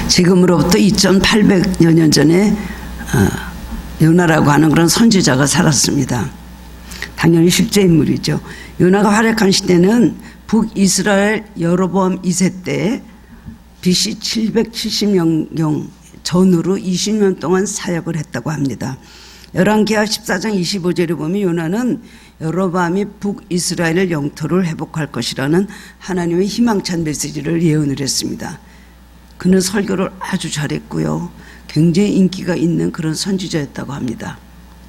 지금으로부터 2800여 년 전에 요나라고 하는 그런 선지자가 살았습니다. 당연히 실제 인물이죠. 요나가 활약한 시대는 북이스라엘 여로보암 2세 때 BC 770년 전후로 20년 동안 사역을 했다고 합니다. 열왕기하 14장 25절에 보면 요나는 여로보암이 북이스라엘을 영토를 회복할 것이라는 하나님의 희망찬 메시지를 예언을 했습니다. 그는 설교를 아주 잘했고요. 굉장히 인기가 있는 그런 선지자였다고 합니다.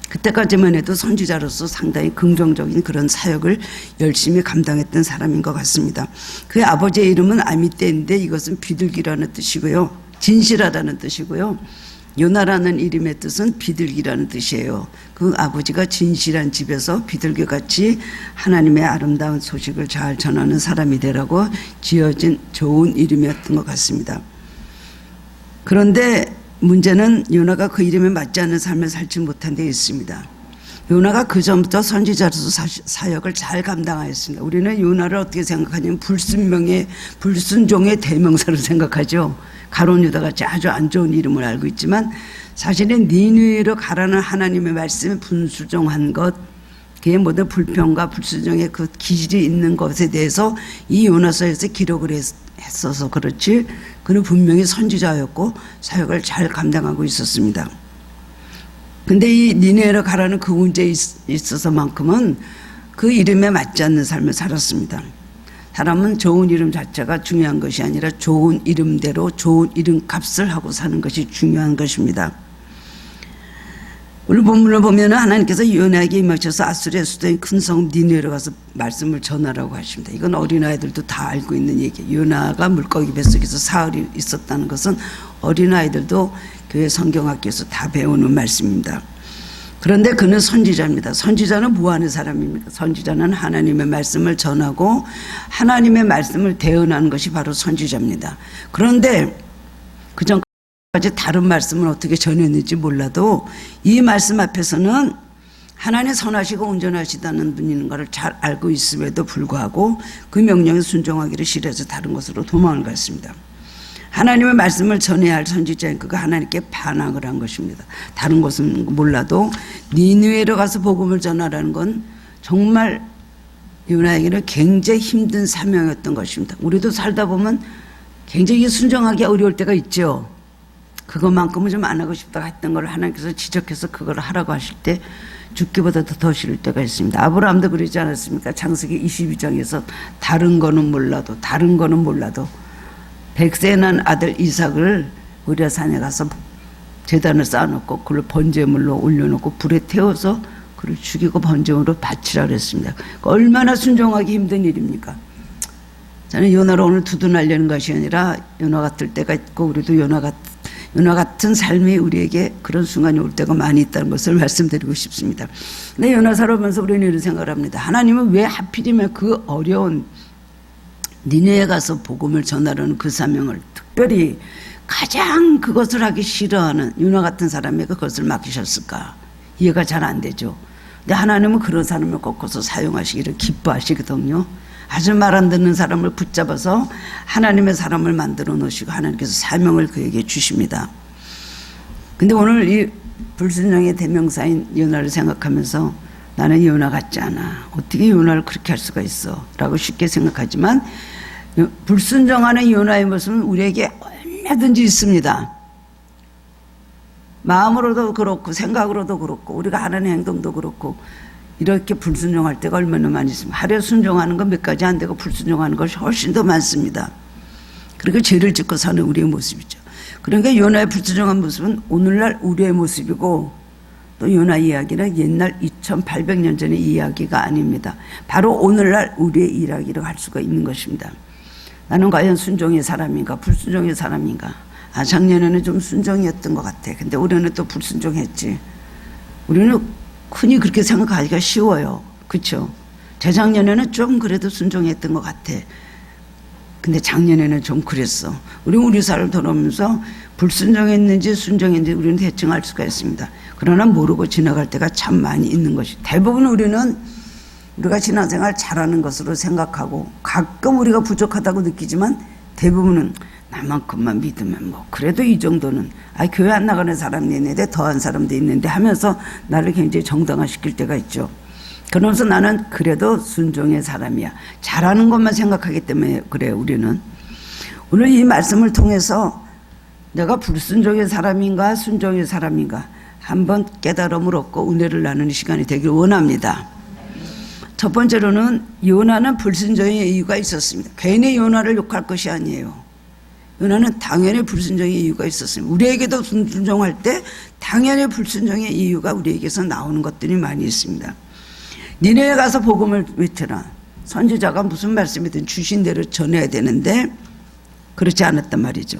그때까지만 해도 선지자로서 상당히 긍정적인 그런 사역을 열심히 감당했던 사람인 것 같습니다. 그의 아버지의 이름은 아미떼인데 이것은 비둘기라는 뜻이고요. 진실하다는 뜻이고요. 요나라는 이름의 뜻은 비둘기라는 뜻이에요. 그 아버지가 진실한 집에서 비둘기같이 하나님의 아름다운 소식을 잘 전하는 사람이 되라고 지어진 좋은 이름이었던 것 같습니다. 그런데 문제는 요나가 그 이름에 맞지 않는 삶을 살지 못한 데 있습니다. 요나가 그 전부터 선지자로서 사역을 잘 감당하였습니다. 우리는 요나를 어떻게 생각하냐면 불순종의 대명사로 생각하죠. 가룟 유다같이 아주 안 좋은 이름을 알고 있지만 사실은 니느웨로 가라는 하나님의 말씀에 불순종한 것, 그의 모든 불평과 불순종의 그 기질이 있는 것에 대해서 이 요나서에서 기록을 했어서 그렇지, 그는 분명히 선지자였고 사역을 잘 감당하고 있었습니다. 근데 이 니느웨로 가라는 그 문제에 있어서만큼은 그 이름에 맞지 않는 삶을 살았습니다. 사람은 좋은 이름 자체가 중요한 것이 아니라 좋은 이름대로 좋은 이름 값을 하고 사는 것이 중요한 것입니다. 오늘 본문을 보면 하나님께서 요나에게 임하셔서 아수리의 수도인 큰 성 니느웨로 가서 말씀을 전하라고 하십니다. 이건 어린아이들도 다 알고 있는 얘기예요. 요나가 물고기 뱃속에서 사흘이 있었다는 것은 어린아이들도 교회 성경학교에서 다 배우는 말씀입니다. 그런데 그는 선지자입니다. 선지자는 뭐 하는 사람입니까? 선지자는 하나님의 말씀을 전하고 하나님의 말씀을 대언하는 것이 바로 선지자입니다. 그런데 그전까지 다른 말씀을 어떻게 전했는지 몰라도 이 말씀 앞에서는 하나님 선하시고 온전하시다는 분이 있는 것을 잘 알고 있음에도 불구하고 그 명령에 순종하기를 싫어해서 다른 곳으로 도망을 갔습니다. 하나님의 말씀을 전해야 할 선지자인 그가 하나님께 반항을 한 것입니다. 다른 곳은 몰라도 니느웨로 가서 복음을 전하라는 건 정말 요나에게는 굉장히 힘든 사명이었던 것입니다. 우리도 살다 보면 굉장히 순종하기 어려울 때가 있죠. 그것만큼은 좀 안 하고 싶다 했던 걸 하나님께서 지적해서 그걸 하라고 하실 때 죽기보다 더 싫을 때가 있습니다. 아브라함도 그러지 않았습니까? 창세기 22장에서 다른 거는 몰라도 100세 난 아들 이삭을 모리아 산에 가서 제단을 쌓아놓고 그걸 번제물로 올려놓고 불에 태워서 그를 죽이고 번제물로 바치라 그랬습니다. 얼마나 순종하기 힘든 일입니까? 저는 요나를 오늘 두둔하려는 것이 아니라 요나 같을 때가 있고 우리도 요나 같은 삶이 우리에게 그런 순간이 올 때가 많이 있다는 것을 말씀드리고 싶습니다. 근데 요나 살아오면서 우리는 이런 생각을 합니다. 하나님은 왜 하필이면 그 어려운 니느웨에 가서 복음을 전하려는 그 사명을 특별히 가장 그것을 하기 싫어하는 요나 같은 사람에게 그것을 맡기셨을까? 이해가 잘 안 되죠. 근데 하나님은 그런 사람을 꺾어서 사용하시기를 기뻐하시거든요. 아주 말 안 듣는 사람을 붙잡아서 하나님의 사람을 만들어 놓으시고 하나님께서 사명을 그에게 주십니다. 근데 오늘 이 불순종의 대명사인 요나를 생각하면서 나는 요나 같지 않아. 어떻게 요나를 그렇게 할 수가 있어? 라고 쉽게 생각하지만 불순종하는 요나의 모습은 우리에게 얼마든지 있습니다. 마음으로도 그렇고 생각으로도 그렇고 우리가 하는 행동도 그렇고 이렇게 불순종할 때가 얼마나 많이 있습니다. 하루에 순종하는 건 몇 가지 안 되고 불순종하는 것이 훨씬 더 많습니다. 그리고 죄를 짓고 사는 우리의 모습이죠. 그러니까 요나의 불순종한 모습은 오늘날 우리의 모습이고 또 요나 이야기는 옛날 2800년 전의 이야기가 아닙니다. 바로 오늘날 우리의 이야기를 할 수가 있는 것입니다. 나는 과연 순종의 사람인가 불순종의 사람인가? 작년에는 좀 순종이었던 것 같아. 근데 올해는 또 불순종했지. 우리는 흔히 그렇게 생각하기가 쉬워요. 그렇죠? 재작년에는 좀 그래도 순종했던 것 같아. 근데 작년에는 좀 그랬어. 우리 삶을 돌아오면서 불순종했는지 순종했는지 우리는 대충 알 수가 있습니다. 그러나 모르고 지나갈 때가 참 많이 있는 것이. 대부분 우리는 우리가 신앙생활 잘하는 것으로 생각하고 가끔 우리가 부족하다고 느끼지만 대부분은 나만큼만 믿으면 뭐 그래도 이 정도는 교회 안 나가는 사람도 있는데 더한 사람도 있는데 하면서 나를 굉장히 정당화시킬 때가 있죠. 그러면서 나는 그래도 순종의 사람이야. 잘하는 것만 생각하기 때문에 그래요. 우리는 오늘 이 말씀을 통해서 내가 불순종의 사람인가 순종의 사람인가 한번 깨달음을 얻고 은혜를 나누는 시간이 되길 원합니다. 첫 번째로는 요나는 불순종의 이유가 있었습니다. 괜히 요나를 욕할 것이 아니에요. 요나는 당연히 불순종의 이유가 있었습니다. 우리에게도 순종할 때 당연히 불순종의 이유가 우리에게서 나오는 것들이 많이 있습니다. 니네에 가서 복음을 외쳐라. 선지자가 무슨 말씀이든 주신 대로 전해야 되는데 그렇지 않았단 말이죠.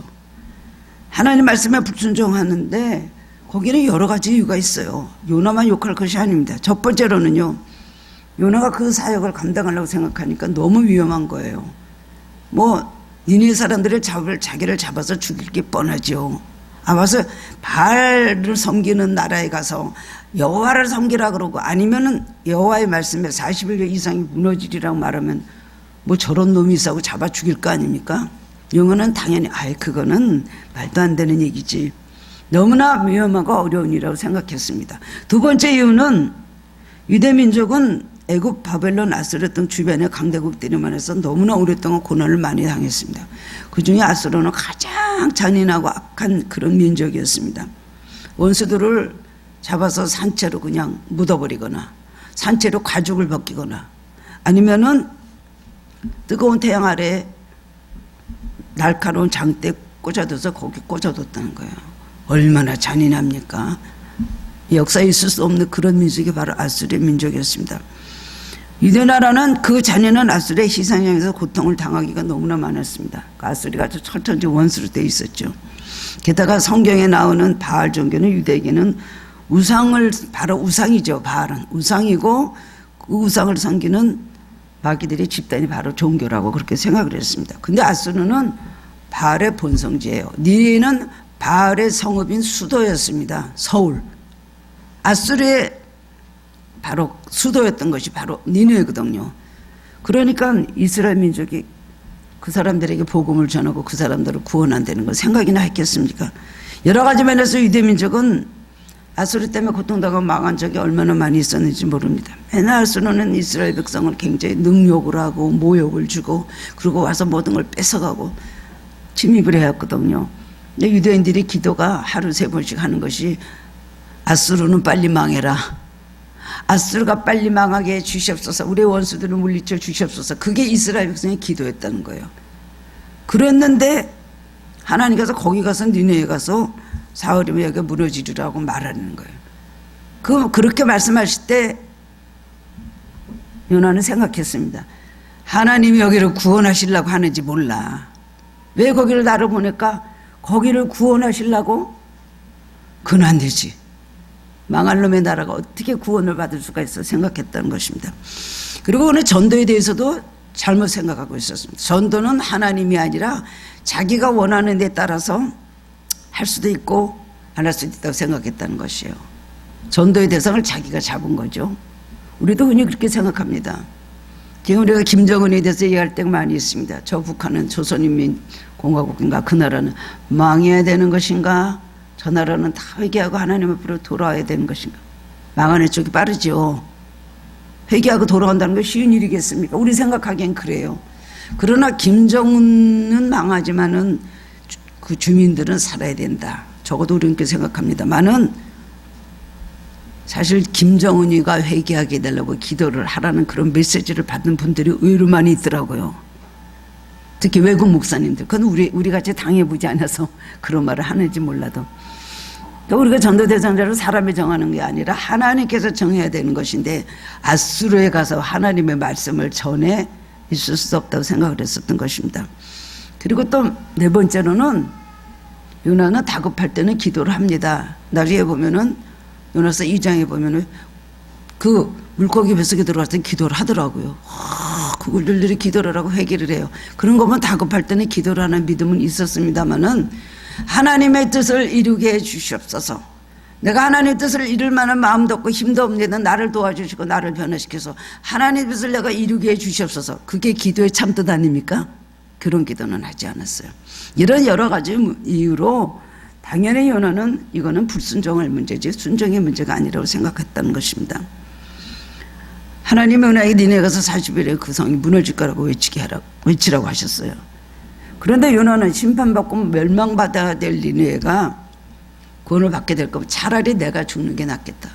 하나님 말씀에 불순종하는데 거기는 여러 가지 이유가 있어요. 요나만 욕할 것이 아닙니다. 첫 번째로는요, 요나가 그 사역을 감당하려고 생각하니까 너무 위험한 거예요. 니네 사람들을 자기를 잡아서 죽일 게 뻔하죠. 와서 바알을 섬기는 나라에 가서 여호와를 섬기라 그러고 아니면은 여호와의 말씀에 40일 이상이 무너지리라고 말하면 저런 놈이 있어고 잡아 죽일 거 아닙니까? 영어는 당연히 그거는 말도 안 되는 얘기지. 너무나 위험하고 어려운 일이라고 생각했습니다. 두 번째 이유는 유대민족은 애굽, 바벨론, 아수르 등 주변의 강대국들이 많아서 너무나 오랫동안 고난을 많이 당했습니다. 그중에 아수르는 가장 잔인하고 악한 그런 민족이었습니다. 원수들을 잡아서 산채로 그냥 묻어버리거나 산채로 가죽을 벗기거나 아니면은 뜨거운 태양 아래 날카로운 장대에 꽂아둬서 거기 꽂아뒀다는 거예요. 얼마나 잔인합니까? 역사에 있을 수 없는 그런 민족이 바로 아수르의 민족이었습니다. 유대나라는 그 잔인한 아수르의 희생양에서 고통을 당하기가 너무나 많았습니다. 아수르가 철천지 원수로 되어 있었죠. 게다가 성경에 나오는 바알 종교는 유대에게는 바로 우상이죠. 바알은 우상이고 그 우상을 섬기는 마귀들의 집단이 바로 종교라고 그렇게 생각을 했습니다. 근데 아수르는 바알의 본성지예요. 니네는 바알의 성읍인 수도였습니다. 서울. 아수르의 바로 수도였던 것이 바로 니느웨거든요. 그러니까 이스라엘 민족이 그 사람들에게 복음을 전하고 그 사람들을 구원한다는 걸 생각이나 했겠습니까? 여러 가지 면에서 유대 민족은 아수르 때문에 고통당하고 망한 적이 얼마나 많이 있었는지 모릅니다. 맨날 아수르는 이스라엘 백성을 굉장히 능욕을 하고 모욕을 주고 그리고 와서 모든 걸 뺏어가고 침입을 해왔거든요. 근데 유대인들이 기도가 하루 3번씩 하는 것이 아수르는 빨리 망해라. 아수르가 빨리 망하게 해 주시옵소서. 우리의 원수들을 물리쳐 주시옵소서. 그게 이스라엘 백성의 기도였다는 거예요. 그랬는데 하나님께서 거기 가서 니네에 가서 사흘이면 여기가 무너지리라고 말하는 거예요. 그렇게 말씀하실 때 요나는 생각했습니다. 하나님이 여기를 구원하시려고 하는지 몰라. 왜 거기를 나를 보낼까? 거기를 구원하시려고? 그건 안 되지. 망할 놈의 나라가 어떻게 구원을 받을 수가 있어 생각했다는 것입니다. 그리고 오늘 전도에 대해서도 잘못 생각하고 있었습니다. 전도는 하나님이 아니라 자기가 원하는 데 따라서 할 수도 있고 안 할 수도 있다고 생각했다는 것이에요. 전도의 대상을 자기가 잡은 거죠. 우리도 흔히 그렇게 생각합니다. 지금 우리가 김정은에 대해서 얘기할 때가 많이 있습니다. 저 북한은 조선인민공화국인가 그 나라는 망해야 되는 것인가? 저 나라는 다 회개하고 하나님 앞으로 돌아와야 되는 것인가? 망하는 쪽이 빠르죠. 회개하고 돌아온다는 게 쉬운 일이겠습니까? 우리 생각하기엔 그래요. 그러나 김정은은 망하지만은 그 주민들은 살아야 된다. 적어도 우리는 그렇게 생각합니다만은 사실 김정은이가 회개하게 해달라고 기도를 하라는 그런 메시지를 받는 분들이 의외로 많이 있더라고요. 특히 외국 목사님들. 그건 우리 같이 당해보지 않아서 그런 말을 하는지 몰라도. 우리가 전도대상자를 사람이 정하는 게 아니라 하나님께서 정해야 되는 것인데 아수르에 가서 하나님의 말씀을 전해 있을 수 없다고 생각을 했었던 것입니다. 그리고 또 4번째로는 요나는 다급할 때는 기도를 합니다. 나중에 보면은 요나서 2장에 보면은 그 물고기 뱃속에 들어갈 때 기도를 하더라고요. 그걸 일일이 기도를 하고 회개를 해요. 그런 거면 다급할 때는 기도를 하는 믿음은 있었습니다만은 하나님의 뜻을 이루게 해 주시옵소서. 내가 하나님의 뜻을 이룰 만한 마음도 없고 힘도 없는데 나를 도와주시고 나를 변화시켜서 하나님의 뜻을 내가 이루게 해 주시옵소서. 그게 기도의 참뜻 아닙니까? 그런 기도는 하지 않았어요. 이런 여러 가지 이유로 당연히 요나는 이거는 불순종할 문제지 순종의 문제가 아니라고 생각했다는 것입니다. 하나님의 은혜에 니네 가서 40일에 그 성이 무너질 거라고 외치라고 하셨어요. 그런데 요나는 심판받고 멸망받아야 될 니네가 구원을 받게 될 거면 차라리 내가 죽는 게 낫겠다.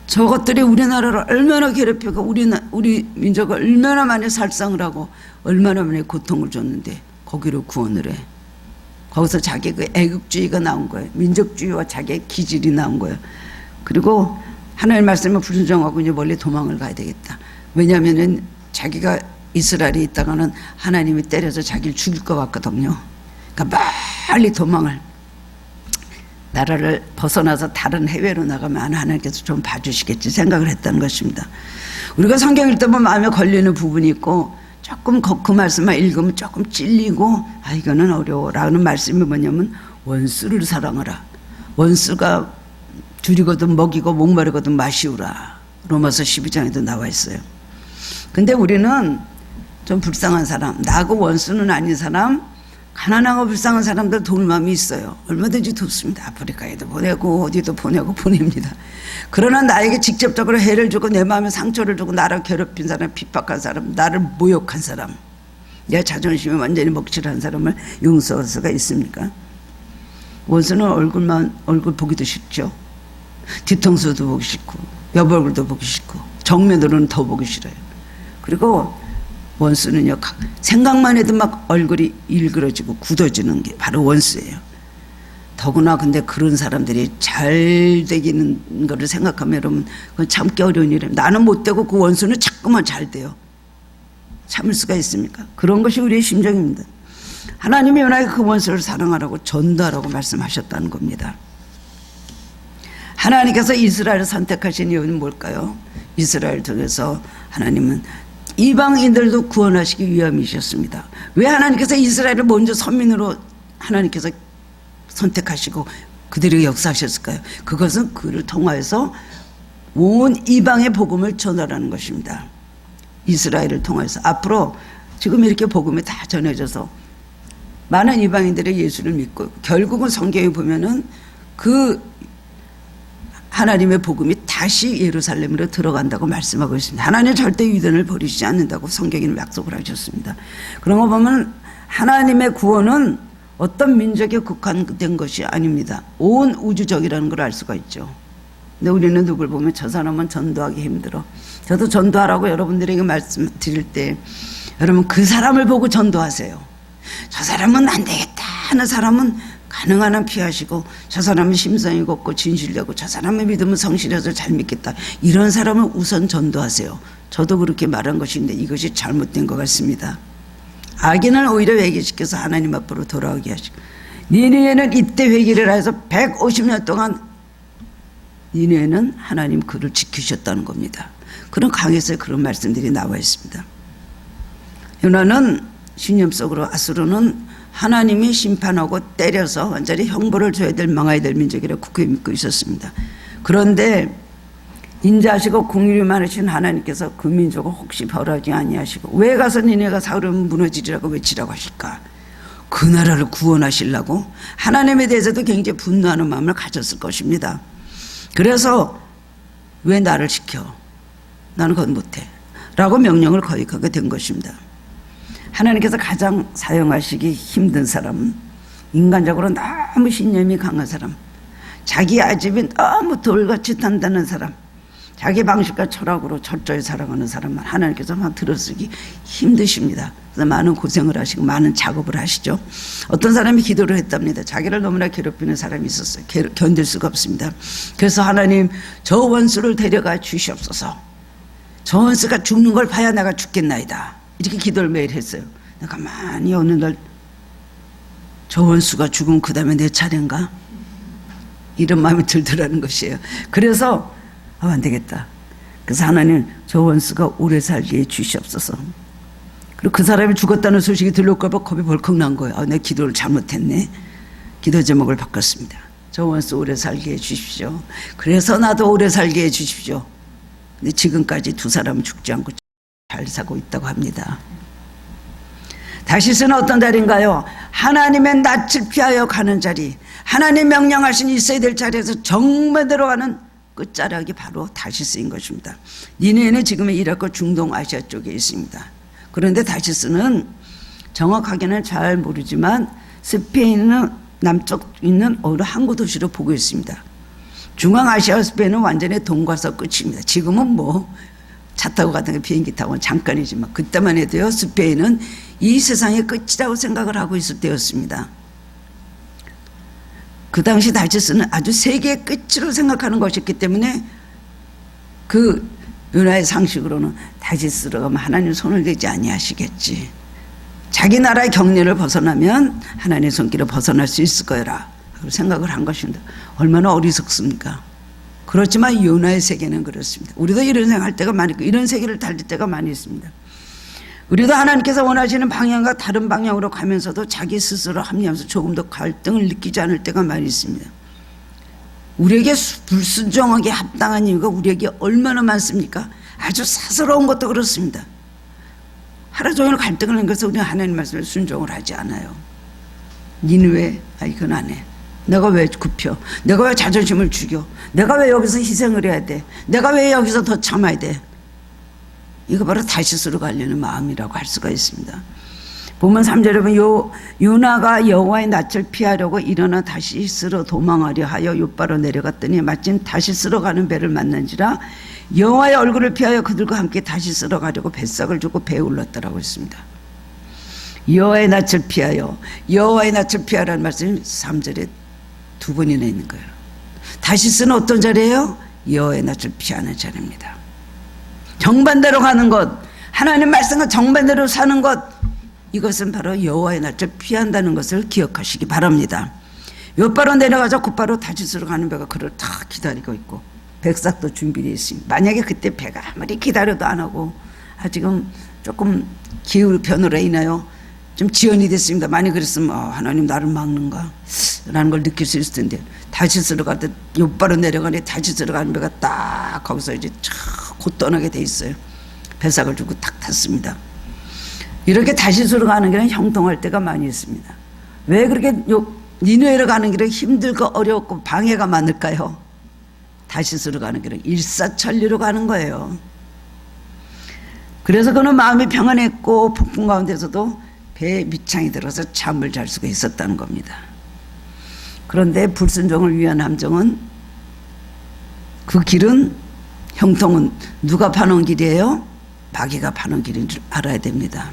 저것들이 우리나라를 얼마나 괴롭히고 우리 민족을 얼마나 많이 살상을 하고 얼마나 많이 고통을 줬는데 거기로 구원을 해. 거기서 자기 그 애국주의가 나온 거예요. 민족주의와 자기의 기질이 나온 거예요. 그리고 하나님 말씀을 불순종하고 이제 멀리 도망을 가야 되겠다. 왜냐하면은 자기가 이스라엘에 있다가는 하나님이 때려서 자기를 죽일 것 같거든요. 그러니까 빨리 도망을 나라를 벗어나서 다른 해외로 나가면 하나님께서 좀 봐주시겠지 생각을 했다는 것입니다. 우리가 성경 읽다 보면 마음에 걸리는 부분이 있고 조금 그 말씀만 읽으면 조금 찔리고 이거는 어려워 라는 말씀이 뭐냐면 원수를 사랑하라. 원수가 줄이거든 먹이고 목마르거든 마시우라. 로마서 12장에도 나와 있어요. 근데 우리는 좀 불쌍한 사람, 나하고 원수는 아닌 사람, 가난하고 불쌍한 사람들 도울 마음이 있어요. 얼마든지 돕습니다. 아프리카에도 보내고 어디도 보냅니다. 그러나 나에게 직접적으로 해를 주고 내 마음에 상처를 주고 나를 괴롭힌 사람, 핍박한 사람, 나를 모욕한 사람, 내 자존심이 완전히 먹칠한 사람을 용서할 수가 있습니까? 원수는 얼굴 보기도 싫죠. 뒤통수도 보기 싫고 옆 얼굴도 보기 싫고 정면으로는 더 보기 싫어요. 그리고 원수는요 생각만 해도 막 얼굴이 일그러지고 굳어지는 게 바로 원수예요. 더구나 근데 그런 사람들이 잘 되기는 거를 생각하면 여러분 그건 참기 어려운 일이에요. 나는 못 되고 그 원수는 자꾸만 잘 돼요. 참을 수가 있습니까? 그런 것이 우리의 심정입니다. 하나님이 요나에게 그 원수를 사랑하라고 전도하라고 말씀하셨다는 겁니다. 하나님께서 이스라엘을 선택하신 이유는 뭘까요? 이스라엘 통해서 하나님은 이방인들도 구원하시기 위함이셨습니다. 왜 하나님께서 이스라엘을 먼저 선민으로 하나님께서 선택하시고 그들에게 역사하셨을까요? 그것은 그를 통하여서 온 이방의 복음을 전하라는 것입니다. 이스라엘을 통해서 앞으로 지금 이렇게 복음이 다 전해져서 많은 이방인들이 예수를 믿고 결국은 성경에 보면은 그 하나님의 복음이 다시 예루살렘으로 들어간다고 말씀하고 있습니다. 하나님 절대 유대인을 버리시지 않는다고 성경에는 약속을 하셨습니다. 그런 거 보면 하나님의 구원은 어떤 민족에 국한된 것이 아닙니다. 온 우주적이라는 걸 알 수가 있죠. 근데 우리는 누굴 보면 저 사람은 전도하기 힘들어. 저도 전도하라고 여러분들에게 말씀드릴 때 여러분 그 사람을 보고 전도하세요. 저 사람은 안 되겠다 하는 사람은 가능한 한 피하시고 저 사람은 심성이 곱고 진실되고 저 사람의 믿음은 성실해서 잘 믿겠다 이런 사람을 우선 전도하세요. 저도 그렇게 말한 것인데 이것이 잘못된 것 같습니다. 악인을 오히려 회개시켜서 하나님 앞으로 돌아오게 하시고 니느웨는 이때 회개를 해서 150년 동안 니느웨는 하나님 그를 지키셨다는 겁니다. 그런 강에서 그런 말씀들이 나와 있습니다. 요나는 신념 속으로 아수르는 하나님이 심판하고 때려서 완전히 형벌을 줘야 될 망해야 될 민족이라고 굳게 믿고 있었습니다. 그런데 인자하시고 긍휼이 많으신 하나님께서 그 민족을 혹시 벌하지 아니하시고 왜 가서 니네가 사울은 무너지리라고 외치라고 하실까? 그 나라를 구원하시려고 하나님에 대해서도 굉장히 분노하는 마음을 가졌을 것입니다. 그래서 왜 나를 지켜? 나는 그건 못해 라고 명령을 거역하게 된 것입니다. 하나님께서 가장 사용하시기 힘든 사람은 인간적으로 너무 신념이 강한 사람, 자기 아집이 너무 돌같이 단단한 사람, 자기 방식과 철학으로 철저히 살아가는 사람만 하나님께서만 들어쓰기 힘드십니다. 그래서 많은 고생을 하시고 많은 작업을 하시죠. 어떤 사람이 기도를 했답니다. 자기를 너무나 괴롭히는 사람이 있었어요. 견딜 수가 없습니다. 그래서 하나님 저 원수를 데려가 주시옵소서. 저 원수가 죽는 걸 봐야 내가 죽겠나이다. 이렇게 기도를 매일 했어요. 내가 가만히 어느 날 저 원수가 죽으면 그 다음에 내 차례인가? 이런 마음이 들더라는 것이에요. 그래서 안 되겠다. 그래서 하나님 저 원수가 오래 살게 해주시옵소서. 그리고 그 사람이 죽었다는 소식이 들려올까 봐 겁이 벌컥 난 거예요. 내 기도를 잘못했네. 기도 제목을 바꿨습니다. 저 원수 오래 살게 해주십시오. 그래서 나도 오래 살게 해주십시오. 근데 지금까지 두 사람은 죽지 않고 잘 사고 있다고 합니다. 다시스는 어떤 자리인가요? 하나님의 낯을 피하여 가는 자리, 하나님 명령하신 있어야 될 자리에서 정반대로 가는 끝자락이 바로 다시스인 것입니다. 니네는 지금 이라크 중동 아시아 쪽에 있습니다. 그런데 다시스는 정확하게는 잘 모르지만 스페인은 남쪽 있는 어느 항구 도시로 보고 있습니다. 중앙아시아 스페인은 완전히 동과서 끝입니다. 지금은 뭐 차 타고 가든가 비행기 타고 잠깐이지만 그때만 해도요, 스페인은 이 세상의 끝이라고 생각을 하고 있을 때였습니다. 그 당시 다시스는 아주 세계의 끝으로 생각하는 것이었기 때문에 그 은하의 상식으로는 다시스로 가면 하나님 손을 대지 아니하시겠지. 자기 나라의 경륜을 벗어나면 하나님의 손길을 벗어날 수 있을 거라 생각을 한 것입니다. 얼마나 어리석습니까? 그렇지만 요나의 세계는 그렇습니다. 우리도 이런 생각할 때가 많이 있고 이런 세계를 달릴 때가 많이 있습니다. 우리도 하나님께서 원하시는 방향과 다른 방향으로 가면서도 자기 스스로 합리하면서 조금 더 갈등을 느끼지 않을 때가 많이 있습니다. 우리에게 불순종하게 합당한 이유가 우리에게 얼마나 많습니까? 아주 사스러운 것도 그렇습니다. 하루 종일 갈등을 하는 것은 우리는 하나님 말씀에 순종을 하지 않아요. 니는 왜? 이건 안 해. 내가 왜 굽혀? 내가 왜 자존심을 죽여? 내가 왜 여기서 희생을 해야 돼? 내가 왜 여기서 더 참아야 돼? 이거 바로 다시스로 가려는 마음이라고 할 수가 있습니다. 보면 3절에 보면 요나가 여호와의 낯을 피하려고 일어나 다시스로 도망하려 하여 욥바로 내려갔더니 마침 다시스로 가는 배를 만난지라 여호와의 얼굴을 피하여 그들과 함께 다시스로 가려고 뱃삭을 주고 배에 올랐더라고 했습니다. 여호와의 낯을 피하여, 여호와의 낯을 피하라는 말씀이 3절에 두 번이나 있는 거예요. 다시스는 어떤 자리예요? 여호와의 낯을 피하는 자리입니다. 정반대로 가는 것, 하나님 말씀과 정반대로 사는 것, 이것은 바로 여호와의 낯을 피한다는 것을 기억하시기 바랍니다. 욥바로 내려가서 곧바로 다시스로 가는 배가 그를 다 기다리고 있고 백삭도 준비되어 있습니다. 만약에 그때 배가 아무리 기다려도 안 하고 지금 조금 기후변으로 인하여 좀 지연이 됐습니다. 많이 그랬으면 하나님 나를 막는가 라는 걸 느낄 수 있을 텐데 다시스로 가듯 욥바로 내려가니 다시스로 가는 배가 딱 거기서 이제 곧 떠나게 돼 있어요. 배삭을 주고 딱 탔습니다. 이렇게 다시스로 가는 길은 형통할 때가 많이 있습니다. 왜 그렇게 니느웨로 가는 길은 힘들고 어렵고 방해가 많을까요? 다시스로 가는 길은 일사천리로 가는 거예요. 그래서 그는 마음이 평안했고 폭풍 가운데서도 배에 밑창이 들어서 잠을 잘 수가 있었다는 겁니다. 그런데 불순종을 위한 함정은 그 길은 형통은 누가 파놓은 길이에요? 마귀가 파놓은 길인 줄 알아야 됩니다.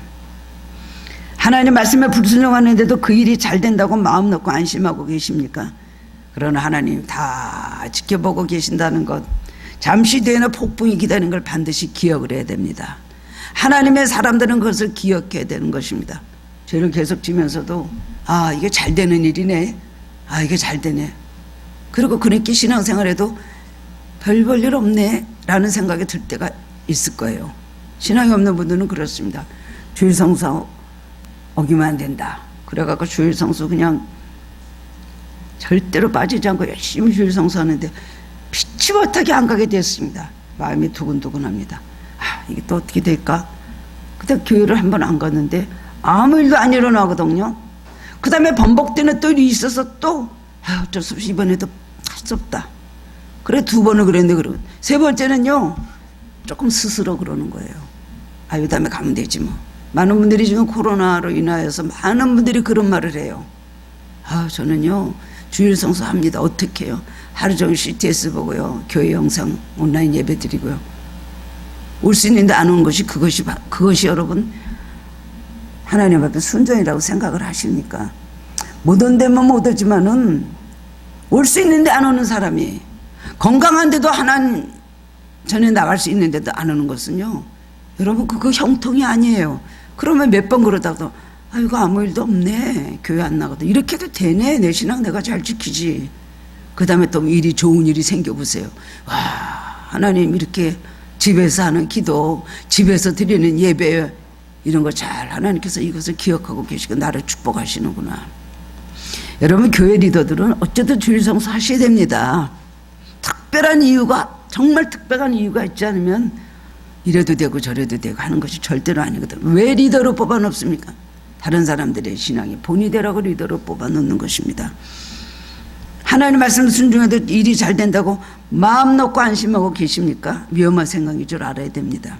하나님 말씀에 불순종하는데도 그 일이 잘 된다고 마음 놓고 안심하고 계십니까? 그러나 하나님 다 지켜보고 계신다는 것, 잠시 뒤에는 폭풍이 기다리는 걸 반드시 기억을 해야 됩니다. 하나님의 사람들은 그것을 기억해야 되는 것입니다. 죄를 계속 지면서도 이게 잘 되는 일이네, 이게 잘 되네, 그리고 그렇게 신앙생활에도 별 볼 일 없네 라는 생각이 들 때가 있을 거예요. 신앙이 없는 분들은 그렇습니다. 주일 성수 어기면 안 된다, 그래갖고 주일 성수 그냥 절대로 빠지지 않고 열심히 주일 성수하는데 피치 못하게 안 가게 됐습니다. 마음이 두근두근합니다. 이게 또 어떻게 될까? 그때 교회를 한 번 안 갔는데 아무 일도 안 일어나거든요. 그 다음에 번복되는 또 일이 있어서 또 어쩔 수 없이 이번에도 할 수 없다. 그래 두 번을 그랬는데 그러고 세 번째는요 조금 스스로 그러는 거예요. 이 다음에 가면 되지 뭐. 많은 분들이 지금 코로나로 인하여서 많은 분들이 그런 말을 해요. 저는요 주일 성수합니다. 어떻게 해요? 하루 종일 CTS 보고요, 교회 영상 온라인 예배 드리고요. 올 수 있는데 안 오는 것이 그것이 여러분 하나님 앞에 순종이라고 생각을 하십니까? 못 온다면 못 오지만은 올 수 있는데 안 오는 사람이, 건강한데도 하나님 전에 나갈 수 있는데도 안 오는 것은요, 여러분 그거 형통이 아니에요. 그러면 몇 번 그러다가도 이거 아무 일도 없네, 교회 안 나가도 이렇게 해도 되네, 내 신앙 내가 잘 지키지. 그 다음에 또 좋은 일이 생겨보세요. 하나님 이렇게 집에서 하는 기도, 집에서 드리는 예배, 이런 거 잘 하나님께서 이것을 기억하고 계시고 나를 축복하시는구나. 여러분 교회 리더들은 어쨌든 주일 성수 하셔야 됩니다. 특별한 이유가, 정말 특별한 이유가 있지 않으면 이래도 되고 저래도 되고 하는 것이 절대로 아니거든. 왜 리더로 뽑아놓습니까? 다른 사람들의 신앙이 본이 되라고 리더로 뽑아놓는 것입니다. 하나님 말씀 순종해도 일이 잘 된다고 마음 놓고 안심하고 계십니까? 위험한 생각인 줄 알아야 됩니다.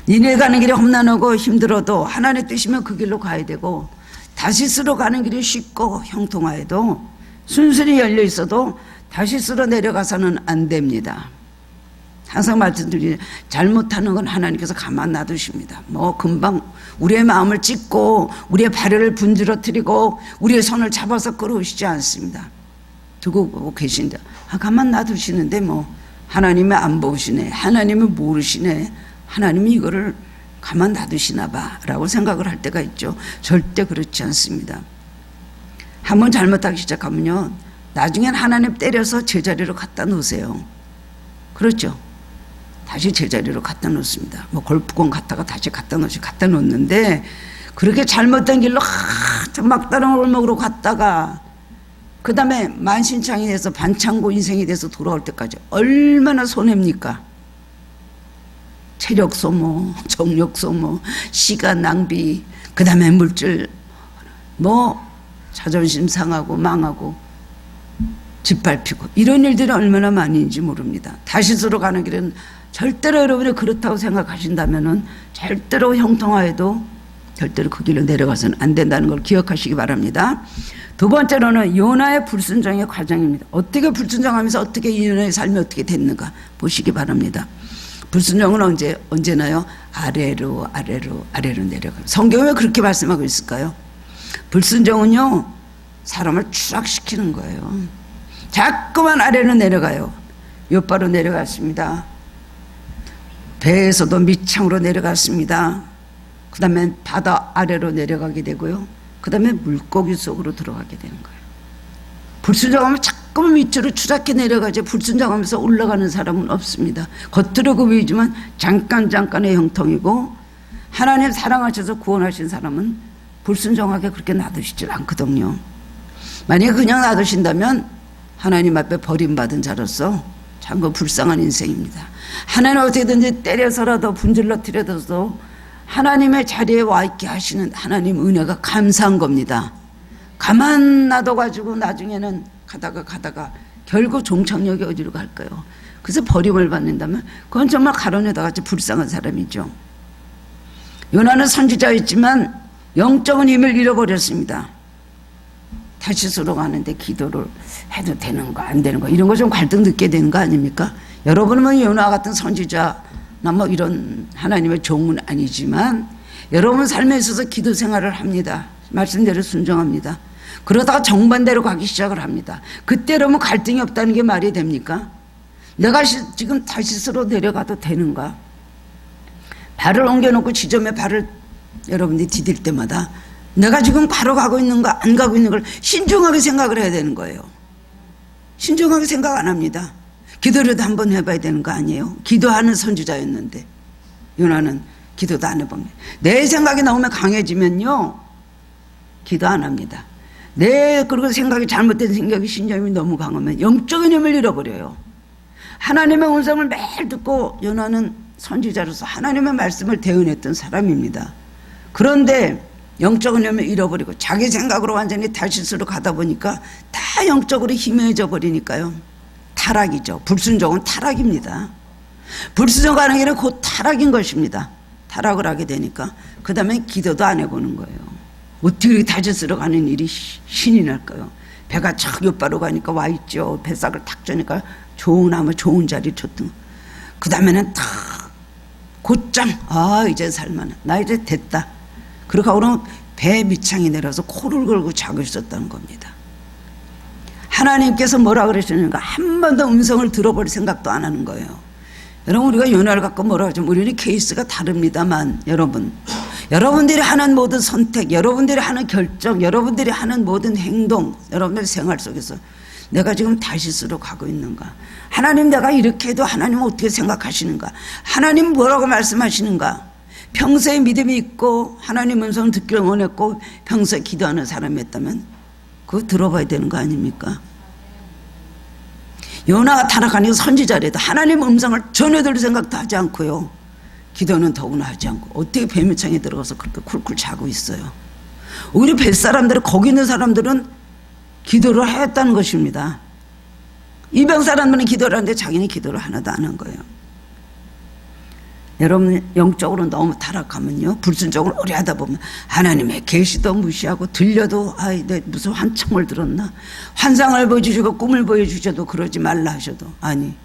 니네 가는 길이 험난하고 힘들어도 하나님의 뜻이면 그 길로 가야 되고, 다시스로 가는 길이 쉽고 형통하여도 순순히 열려 있어도 다시스로 내려가서는 안 됩니다. 항상 말씀드리는, 잘못하는 건 하나님께서 가만 놔두십니다. 뭐 금방 우리의 마음을 찢고 우리의 발을 분지러뜨리고 우리의 손을 잡아서 끌어오시지 않습니다. 두고 보고 계신다. 가만 놔두시는데 뭐 하나님이 안 보시네, 하나님이 모르시네, 하나님이 이거를 가만 놔두시나 봐 라고 생각을 할 때가 있죠. 절대 그렇지 않습니다. 한번 잘못하기 시작하면요, 나중엔 하나님 때려서 제자리로 갖다 놓으세요. 그렇죠? 다시 제자리로 갖다 놓습니다. 뭐 골프공 갔다가 다시 갖다 놓는데, 그렇게 잘못된 길로 막다른 골목으로 갔다가 그 다음에 만신창이 돼서 반창고 인생이 돼서 돌아올 때까지 얼마나 손해입니까? 체력 소모, 정력 소모, 시간 낭비, 그 다음에 물질, 뭐 자존심 상하고 망하고 짓밟히고, 이런 일들이 얼마나 많은지 모릅니다. 다시스로 가는 길은 절대로 여러분이 그렇다고 생각하신다면은 절대로 형통하여도 절대로 그 길로 내려가서는 안 된다는 걸 기억하시기 바랍니다. 두 번째로는 요나의 불순종의 과정입니다. 어떻게 불순종하면서 어떻게 요나의 삶이 어떻게 됐는가 보시기 바랍니다. 불순종은 언제나요? 아래로 내려가요. 성경이 왜 그렇게 말씀하고 있을까요? 불순종은요, 사람을 추락시키는 거예요. 자꾸만 아래로 내려가요. 요바로 내려갔습니다. 배에서도 밑창으로 내려갔습니다. 그 다음에 바다 아래로 내려가게 되고요. 그 다음에 물고기 속으로 들어가게 되는 거예요. 불순종하면 자꾸 밑으로 추락해 내려가지, 불순종하면서 올라가는 사람은 없습니다. 겉으로 보이지만 잠깐의 형통이고, 하나님 사랑하셔서 구원하신 사람은 불순종하게 그렇게 놔두시질 않거든요. 만약에 그냥 놔두신다면 하나님 앞에 버림받은 자로서 참 불쌍한 인생입니다. 하나님 어떻게든지 때려서라도 분질러뜨려서 하나님의 자리에 와 있게 하시는 하나님 은혜가 감사한 겁니다. 가만 놔둬가지고 나중에는 가다가 결국 종착역이 어디로 갈까요? 그래서 버림을 받는다면 그건 정말 가론에다 같이 불쌍한 사람이죠. 요나는 선지자였지만 영적인 힘을 잃어버렸습니다. 다시스로 가는데 기도를 해도 되는가 안 되는가 이런 거 좀 갈등 느끼게 되는 거 아닙니까? 여러분은 요나 같은 선지자나 뭐 이런 하나님의 종은 아니지만 여러분 삶에 있어서 기도 생활을 합니다. 말씀대로 순종합니다. 그러다가 정반대로 가기 시작을 합니다. 그때 여러분 갈등이 없다는 게 말이 됩니까? 내가 지금 다시스로 내려가도 되는가? 발을 옮겨놓고 지점에 발을 여러분들이 디딜 때마다 내가 지금 바로 가고 있는가 안 가고 있는 걸 신중하게 생각을 해야 되는 거예요. 신중하게 생각 안 합니다. 기도라도 한번 해봐야 되는 거 아니에요? 기도하는 선지자였는데 요나는 기도도 안 해봅니다. 내 생각이 너무 강해지면요 기도 안 합니다. 그리고 생각이 잘못된 생각이 신념이 너무 강하면 영적인 힘을 잃어버려요. 하나님의 음성을 매일 듣고 요나는 선지자로서 하나님의 말씀을 대언했던 사람입니다. 그런데 영적인 힘을 잃어버리고 자기 생각으로 완전히 다시스로 가다 보니까 다 영적으로 희미해져 버리니까요. 타락이죠. 불순종은 타락입니다. 불순종하는 길은 곧 타락인 것입니다. 타락을 하게 되니까 그 다음에 기도도 안 해보는 거예요. 어떻게 다시스로 가는 일이 신이 날까요? 배가 착 옆바로 가니까 와 있죠. 뱃삭을 탁 쩌니까 좋은 자리 줬던. 그 다음에는 탁 곧장 이제 살만해. 나 이제 됐다. 그렇게 하고는 배 밑창이 내려서 코를 걸고 자고 있었다는 겁니다. 하나님께서 뭐라 그러시는가 한 번도 음성을 들어볼 생각도 안 하는 거예요. 여러분 우리가 요나를 갖고 뭐라 하죠? 우리는 케이스가 다릅니다만 여러분들이 하는 모든 선택, 여러분들이 하는 결정, 여러분들이 하는 모든 행동, 여러분들 생활 속에서 내가 지금 다시스로 가고 있는가? 하나님 내가 이렇게 해도 하나님 어떻게 생각하시는가? 하나님 뭐라고 말씀하시는가? 평소에 믿음이 있고 하나님 음성을 듣기를 원했고 평소에 기도하는 사람이었다면 그거 들어봐야 되는 거 아닙니까? 요나가 타락하니까 선지자라도 하나님 음성을 전혀 들을 생각도 하지 않고요. 기도는 더구나 하지 않고 어떻게 뱀이창에 들어가서 그렇게 쿨쿨 자고 있어요. 우리 뱃사람들은, 거기 있는 사람들은 기도를 하였다는 것입니다. 이방 사람들은 기도를 하는데 자기는 기도를 하나도 안 한 거예요. 여러분, 영적으로 너무 타락하면요, 불순종을 오래 하다 보면 하나님의 계시도 무시하고, 들려도 아이 내 무슨 환청을 들었나, 환상을 보여주시고 꿈을 보여주셔도 그러지 말라 하셔도, 아니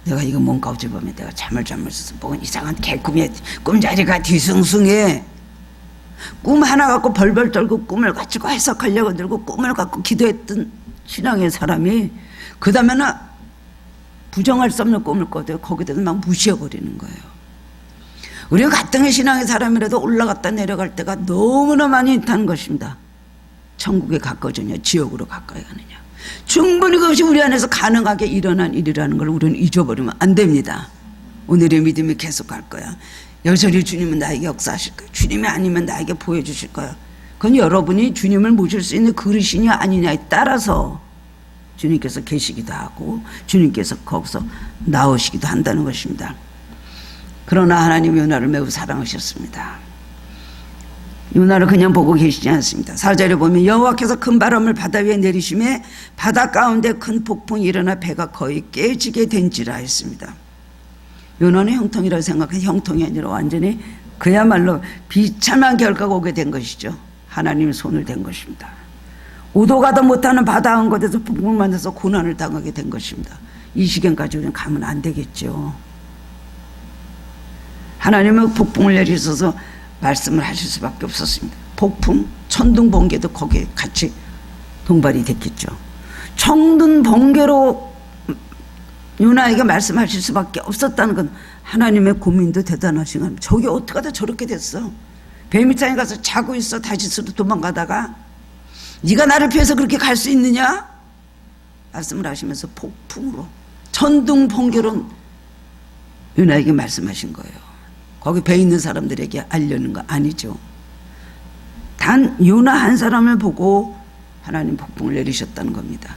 내가 이거 뭔가 어젯밤에 내가 잠을 잘못해서 뭔 이상한 개꿈에 꿈자리가 뒤숭숭해. 꿈 하나 갖고 벌벌 떨고 꿈을 가지고 해석하려고 들고 꿈을 갖고 기도했던 신앙의 사람이 그 다음에는 부정할 수 없는 꿈을 꿔도 거기다가 막 무시해버리는 거예요. 우리가 같은 신앙의 사람이라도 올라갔다 내려갈 때가 너무나 많이 있다는 것입니다. 천국에 가까워지냐 지옥으로 가까이 가느냐, 충분히 그것이 우리 안에서 가능하게 일어난 일이라는 걸 우리는 잊어버리면 안 됩니다. 오늘의 믿음이 계속 갈 거야. 여전히 주님은 나에게 역사하실 거야. 주님이 아니면 나에게 보여주실 거야. 그건 여러분이 주님을 모실 수 있는 그릇이냐 아니냐에 따라서 주님께서 계시기도 하고 주님께서 거기서 나오시기도 한다는 것입니다. 그러나 하나님 요나를 매우 사랑하셨습니다. 요나를 그냥 보고 계시지 않습니다. 4절에 보면 여호와께서 큰 바람을 바다 위에 내리심에 바다 가운데 큰 폭풍이 일어나 배가 거의 깨지게 된지라 했습니다. 요나는 형통이라고 생각해 형통이 아니라 완전히 그야말로 비참한 결과가 오게 된 것이죠. 하나님의 손을 댄 것입니다. 오도 가도 못하는 바다 한 곳에서 폭풍을 만나서 고난을 당하게 된 것입니다. 이 시간까지 우리는 가면 안 되겠죠. 하나님은 폭풍을 내리셔서 말씀을 하실 수밖에 없었습니다. 폭풍, 천둥, 번개도 거기에 같이 동반이 됐겠죠. 천둥, 번개로 요나에게 말씀하실 수밖에 없었다는 건 하나님의 고민도 대단하신 겁니다. 저게 어떻게 하다 저렇게 됐어? 뱀이장에 가서 자고 있어. 다시스로 도망가다가 네가 나를 피해서 그렇게 갈 수 있느냐? 말씀을 하시면서 폭풍으로, 천둥, 번개로 요나에게 말씀하신 거예요. 거기 배 있는 사람들에게 알려는 거 아니죠. 단 요나 한 사람을 보고 하나님 폭풍을 내리셨다는 겁니다.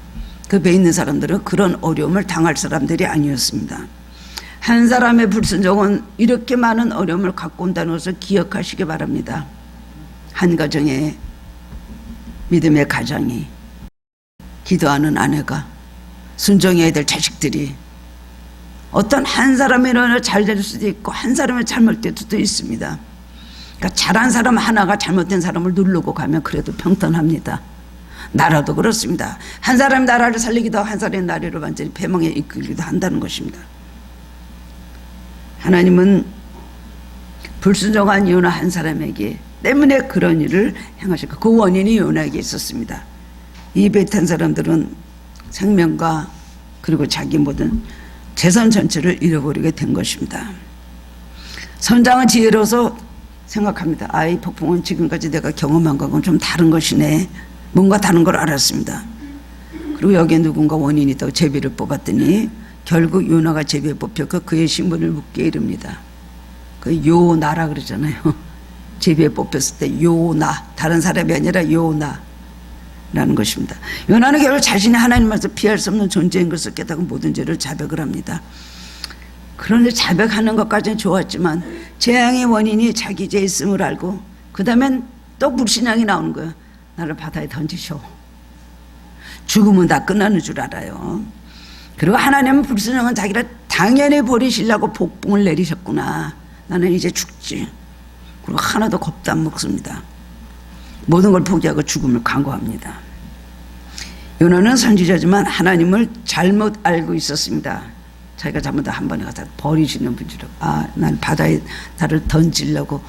그 배 있는 사람들은 그런 어려움을 당할 사람들이 아니었습니다. 한 사람의 불순종은 이렇게 많은 어려움을 갖고 온다는 것을 기억하시기 바랍니다. 한 가정에, 믿음의 가정이, 기도하는 아내가, 순종해야 될 자식들이, 어떤 한 사람이 일어나 잘 될 수도 있고 한 사람이 잘못될 수도 있습니다. 그러니까 잘한 사람 하나가 잘못된 사람을 누르고 가면 그래도 평탄합니다. 나라도 그렇습니다. 한 사람이 나라를 살리기도 하고 한 사람이 나라를 완전히 패망에 이끌기도 한다는 것입니다. 하나님은 불순종한 요나 한 사람에게 때문에 그런 일을 행하셨고 그 원인이 요나에게 있었습니다. 이 배탄 사람들은 생명과 그리고 자기 모든 재산 전체를 잃어버리게 된 것입니다. 선장은 지혜로워서 생각합니다. 이 폭풍은 지금까지 내가 경험한 것과는 좀 다른 것이네. 뭔가 다른 걸 알았습니다. 그리고 여기에 누군가 원인이 있다고 제비를 뽑았더니 결국 요나가 제비에 뽑혔고 그의 신분을 묻게 이릅니다. 그 요나라 그러잖아요. 제비에 뽑혔을 때 요나, 다른 사람이 아니라 요나라는 것입니다. 요나는 결국 자신이 하나님께서 피할 수 없는 존재인 것을 깨닫고 모든 죄를 자백을 합니다. 그런데 자백하는 것까지는 좋았지만 재앙의 원인이 자기 죄에 있음을 알고 그 다음엔 또 불신앙이 나오는 거예요. 나를 바다에 던지셔. 죽으면 다 끝나는 줄 알아요. 그리고 하나님은 불순종한 자기를 당연히 버리시려고 폭풍을 내리셨구나. 나는 이제 죽지. 그리고 하나도 겁도 안 먹습니다. 모든 걸 포기하고 죽음을 강구합니다. 요나는 선지자지만 하나님을 잘못 알고 있었습니다. 자기가 잘못 한 번에 가서 버리시는 분이라고. 난 바다에 나를 던지려고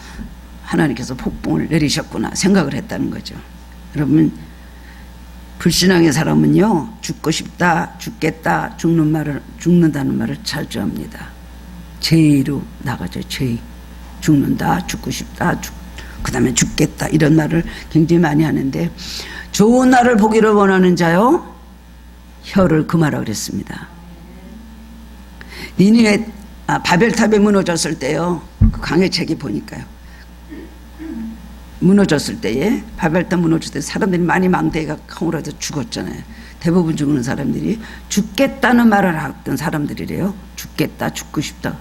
하나님께서 폭풍을 내리셨구나 생각을 했다는 거죠. 여러분, 불신앙의 사람은요, 죽고 싶다, 죽겠다, 죽는다는 말을 자주 합니다. 죄로 나가죠. 죄. 죽는다, 죽고 싶다, 그 다음에 죽겠다, 이런 말을 굉장히 많이 하는데, 좋은 날을 보기를 원하는 자요, 혀를 금하라 그랬습니다. 니느웨 바벨탑이 무너졌을 때요, 그 강해책이 보니까요, 무너졌을 때에, 바벨탑 무너졌을 때 사람들이 많이 망대가 허물어서 죽었잖아요. 대부분 죽는 사람들이 죽겠다는 말을 하던 사람들이래요. 죽겠다, 죽고 싶다.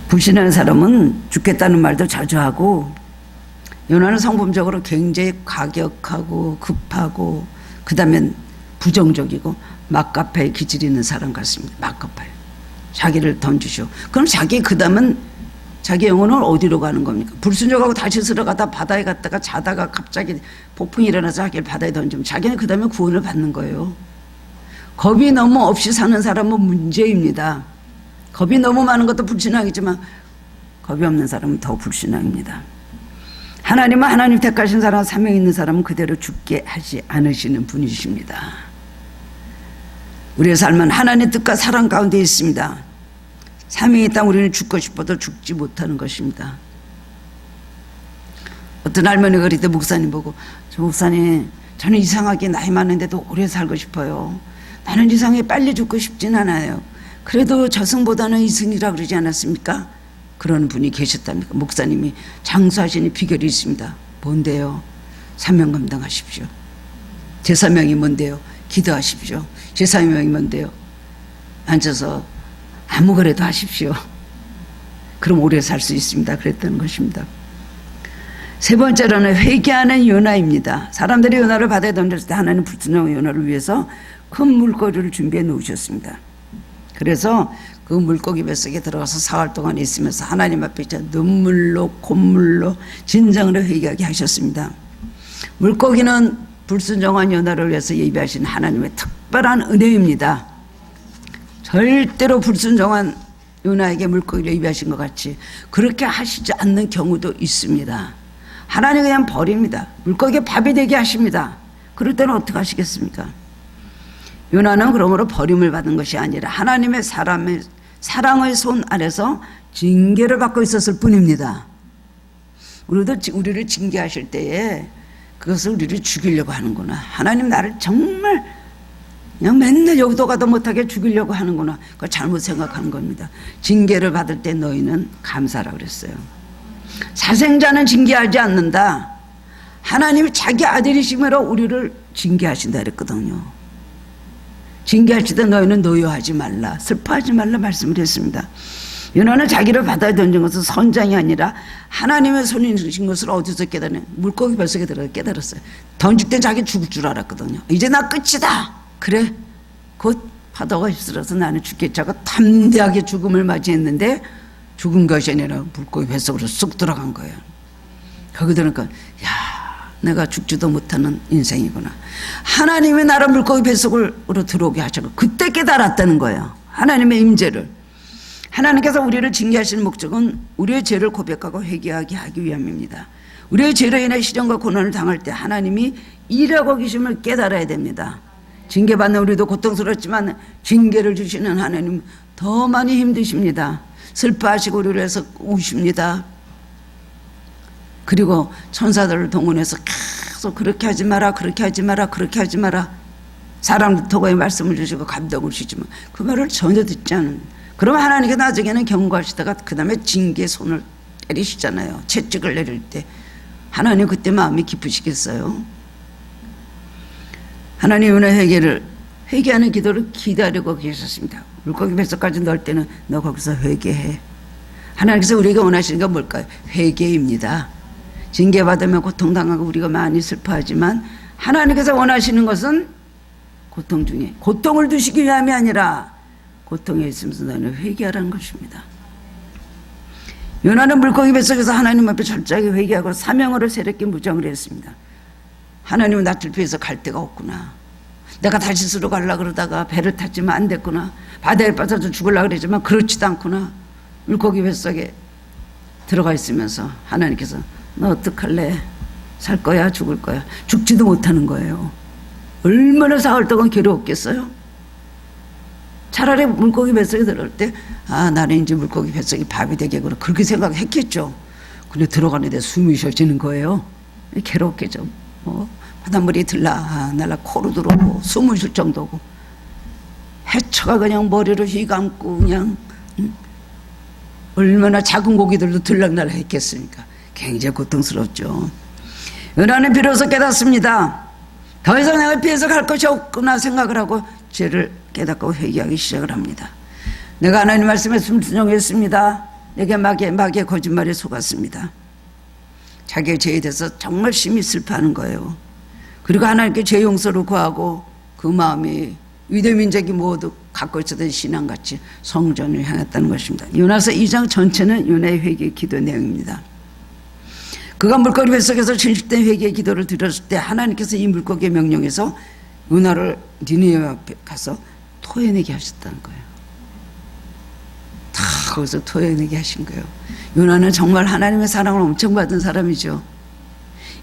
불신하는 사람은 죽겠다는 말도 자주 하고, 요나는 성품적으로 굉장히 과격하고 급하고 그 다음엔 부정적이고 막가파의 기질이 있는 사람 같습니다. 막가파요. 자기를 던지쇼. 그럼 자기 그 다음은 자기 영혼은 어디로 가는 겁니까? 불순종하고 다시 들어가다 바다에 갔다가 자다가 갑자기 폭풍이 일어나서 자기를 바다에 던지면 자기는 그 다음에 구원을 받는 거예요. 겁이 너무 없이 사는 사람은 문제입니다. 겁이 너무 많은 것도 불신앙이지만 겁이 없는 사람은 더 불신앙입니다. 하나님은 하나님 택하신 사람, 사명 있는 사람은 그대로 죽게 하지 않으시는 분이십니다. 우리의 삶은 하나님의 뜻과 사랑 가운데 있습니다. 사명이 있다면 우리는 죽고 싶어도 죽지 못하는 것입니다. 어떤 할머니가 그럴 때 목사님 보고, 저 목사님, 저는 이상하게 나이 많은데도 오래 살고 싶어요. 나는 이상하게 빨리 죽고 싶진 않아요. 그래도 저승보다는 이승이라 그러지 않았습니까? 그런 분이 계셨답니까? 목사님이 장수하시는 비결이 있습니다. 뭔데요? 사명 감당하십시오. 제 사명이 뭔데요? 기도하십시오. 제 사명이 뭔데요? 앉아서 아무 거래도 하십시오. 그럼 오래 살 수 있습니다. 그랬던 것입니다. 세 번째로는 회개하는 요나입니다. 사람들이 요나를 바다에 던졌을 때 하나님 불순종한 요나를 위해서 큰 물고기를 준비해 놓으셨습니다. 그래서 그 물고기 뱃속에 들어가서 사흘 동안 있으면서 하나님 앞에 눈물로 콧물로 진정으로 회개하게 하셨습니다. 물고기는 불순종한 요나를 위해서 예비하신 하나님의 특별한 은혜입니다. 절대로 불순종한 요나에게 물고기를 예비하신 것 같이 그렇게 하시지 않는 경우도 있습니다. 하나님 그냥 버립니다. 물고기에 밥이 되게 하십니다. 그럴 때는 어떻게 하시겠습니까? 요나는 그러므로 버림을 받은 것이 아니라 하나님의 사랑의 손 아래서 징계를 받고 있었을 뿐입니다. 우리도 우리를 징계하실 때에 그것을 우리를 죽이려고 하는구나. 하나님 나를 정말 그냥 맨날 여기도 가도 못하게 죽이려고 하는구나. 그거 잘못 생각하는 겁니다. 징계를 받을 때 너희는 감사라 그랬어요. 사생자는 징계하지 않는다. 하나님이 자기 아들이심으로 우리를 징계하신다 그랬거든요. 징계할 때 너희는 노여하지 말라, 슬퍼하지 말라 말씀을 했습니다. 요나는 자기를 바다에 던진 것은 선장이 아니라 하나님의 손이신 것을 어디서 깨달았냐? 물고기 뱃속에 들어가 깨달았어요. 던질 때 자기 죽을 줄 알았거든요. 이제 나 끝이다. 그래, 곧 파도가 휩쓸어서 나는 죽겠지 하고 담대하게 죽음을 맞이했는데 죽은 것이 아니라 물고기 뱃속으로 쑥 들어간 거예요. 거기 들으니까 야, 내가 죽지도 못하는 인생이구나. 하나님이 나를 물고기 뱃속으로 들어오게 하시고 그때 깨달았다는 거예요. 하나님의 임재를. 하나님께서 우리를 징계하시는 목적은 우리의 죄를 고백하고 회개하게 하기 위함입니다. 우리의 죄로 인해 시련과 고난을 당할 때 하나님이 일하고 계심을 깨달아야 됩니다. 징계받는 우리도 고통스럽지만 징계를 주시는 하나님 더 많이 힘드십니다. 슬퍼하시고 우리를 해서 우십니다. 그리고 천사들을 동원해서 계속 그렇게 하지 마라, 그렇게 하지 마라, 그렇게 하지 마라. 사람들 통해 말씀을 주시고 감동을 주시지만 그 말을 전혀 듣지 않은. 그러면 하나님께 나중에는 경고하시다가 그 다음에 징계 손을 때리시잖아요. 채찍을 내릴 때. 하나님 그때 마음이 깊으시겠어요? 하나님 은혜 회개하는 기도를 기다리고 계셨습니다. 물고기 뱃속까지 넣을 때는 너 거기서 회개해. 하나님께서 우리가 원하시는 건 뭘까요? 회개입니다. 징계받으면 고통당하고 우리가 많이 슬퍼하지만 하나님께서 원하시는 것은 고통 중에 고통을 두시기 위함이 아니라 고통에 있으면서 너는 회개하라는 것입니다. 요나는 물고기 뱃속에서 하나님 앞에 철저하게 회개하고 사명으로 새롭게 무장을 했습니다. 하나님은 낯을 피해서 갈 데가 없구나. 내가 다시스로 가려고 그러다가 배를 탔지만 안 됐구나. 바다에 빠져서 죽으려고 그러지만 그렇지도 않구나. 물고기 뱃속에 들어가 있으면서 하나님께서 너 어떡할래? 살 거야? 죽을 거야? 죽지도 못하는 거예요. 얼마나 사흘 동안 괴로웠겠어요? 차라리 물고기 뱃속에 들어올 때 나는 이제 물고기 뱃속이 밥이 되겠구나 그렇게 생각했겠죠. 근데 들어가는데 숨이 쉬어지는 거예요. 괴롭겠죠. 바닷물이 날라 코로 들어오고 숨을 쉴 정도고 해초가 그냥 머리를 휘감고 그냥 얼마나 작은 고기들도 들락날락 했겠습니까? 굉장히 고통스럽죠. 요나는 비로소 깨닫습니다. 더 이상 내가 피해서 갈 것이 없구나 생각을 하고 죄를 깨닫고 회개하기 시작을 합니다. 내가 하나님 말씀에 순종했습니다. 내게 마귀의 거짓말에 속았습니다. 자기의 죄에 대해서 정말 심히 슬퍼하는 거예요. 그리고 하나님께 죄 용서를 구하고 그 마음이 유대 민족이 모두 갖고 있었던 신앙같이 성전을 향했다는 것입니다. 요나서 2장 전체는 요나의 회개 기도 내용입니다. 그가 물고기 뱃속에서 진실된 회개의 기도를 드렸을 때 하나님께서 이 물고기의 명령에서 요나를 니느웨 앞에 가서 토해내게 하셨다는 거예요. 다 거기서 토해내게 하신 거예요. 요나는 정말 하나님의 사랑을 엄청 받은 사람이죠.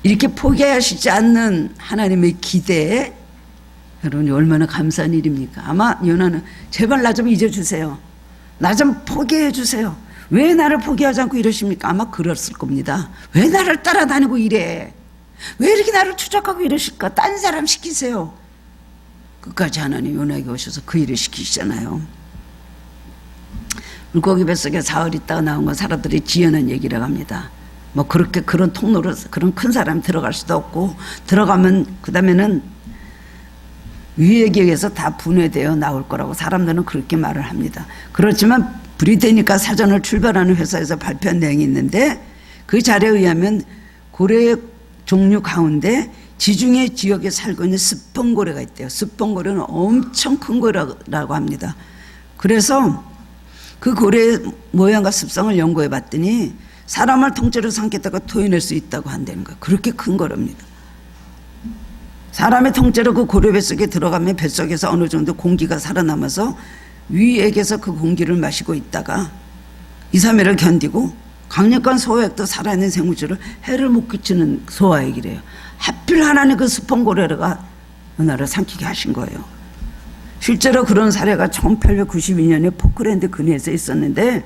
이렇게 포기하시지 않는 하나님의 기대에 여러분이 얼마나 감사한 일입니까? 아마 요나는 제발 나 좀 잊어주세요. 나 좀 포기해 주세요. 왜 나를 포기하지 않고 이러십니까? 아마 그랬을 겁니다. 왜 나를 따라다니고 이래? 왜 이렇게 나를 추적하고 이러실까? 딴 사람 시키세요. 끝까지 하나님 요나에게 오셔서 그 일을 시키시잖아요. 물고기 뱃속에 사흘 있다가 나온 건 사람들이 지어낸 얘기라고 합니다. 뭐 그렇게 그런 통로로 그런 큰 사람이 들어갈 수도 없고, 들어가면 그 다음에는 위액에 의해서 다 분해되어 나올 거라고 사람들은 그렇게 말을 합니다. 그렇지만 브리테니카 사전을 출발하는 회사에서 발표한 내용이 있는데, 그 자료에 의하면 고래의 종류 가운데 지중해 지역에 살고 있는 스펀고래가 있대요. 스펀고래는 엄청 큰 고래라고 합니다. 그래서 그 고래의 모양과 습성을 연구해 봤더니 사람을 통째로 삼켰다가 토해낼 수 있다고 한다는 거예요. 그렇게 큰 거랍니다. 사람의 통째로 그 고래 뱃속에 들어가면 뱃속에서 어느 정도 공기가 살아남아서 위액에서 그 공기를 마시고 있다가 2, 3일을 견디고 강력한 소화액도 살아있는 생물질을 해를 못 끼치는 소화액이래요. 하필 하나님 그 스펀고래가 은하를 삼키게 하신 거예요. 실제로 그런 사례가 1892년에 포클랜드 근해에서 있었는데,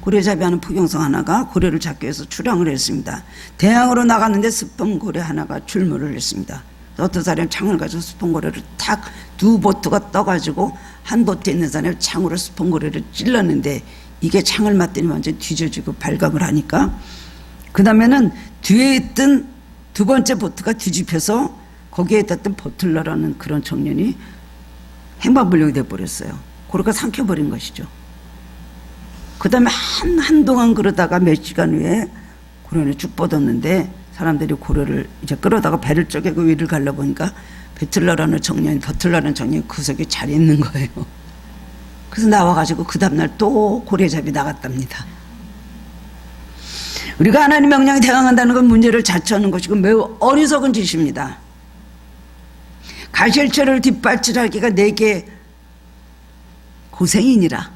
고래잡이하는 포경성 하나가 고래를 잡기 위해서 출항을 했습니다. 대항으로 나갔는데 스펀고래 하나가 출몰을 했습니다. 어떤 사람이 창을 가지고 스펀고래를 탁 두 보트가 떠가지고 한 보트에 있는 사람이 창으로 스펀고래를 찔렀는데 이게 창을 맞더니 완전 뒤져지고 발각을 하니까, 그 다음에는 뒤에 있던 두 번째 보트가 뒤집혀서 거기에 있던 버틀러라는 그런 청년이 행방불명이 돼버렸어요. 고래가 삼켜버린 것이죠. 그 다음에 한동안 그러다가 몇 시간 후에 고래는 쭉 뻗었는데, 사람들이 고래를 이제 끌어다가 배를 쪼개고 위를 갈라보니까 버틀러라는 청년이 그 속에 잘 있는 거예요. 그래서 나와가지고 그 다음날 또 고래잡이 나갔답니다. 우리가 하나님 명령에 대항한다는 건 문제를 자초하는 것이고 매우 어리석은 짓입니다. 가실체를 뒷발질하기가 내게 고생이니라.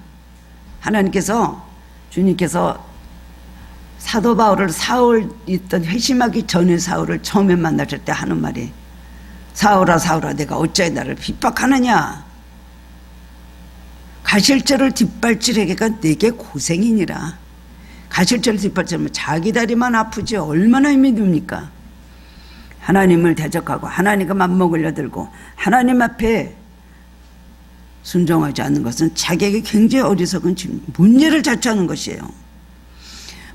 하나님께서, 주님께서 사도 바울을 사울 있던 회심하기 전에 사울을 처음에 만나실 때 하는 말이, 사울아 사울아 내가 어찌하여 나를 핍박하느냐. 가실체를 뒷발질하기가 내게 고생이니라. 가실체를 뒷발질하면 자기 다리만 아프지 얼마나 힘이 듭니까? 하나님을 대적하고 하나님과 맞먹으려 들고 하나님 앞에 순종하지 않는 것은 자기에게 굉장히 어리석은 문제를 자초하는 것이에요.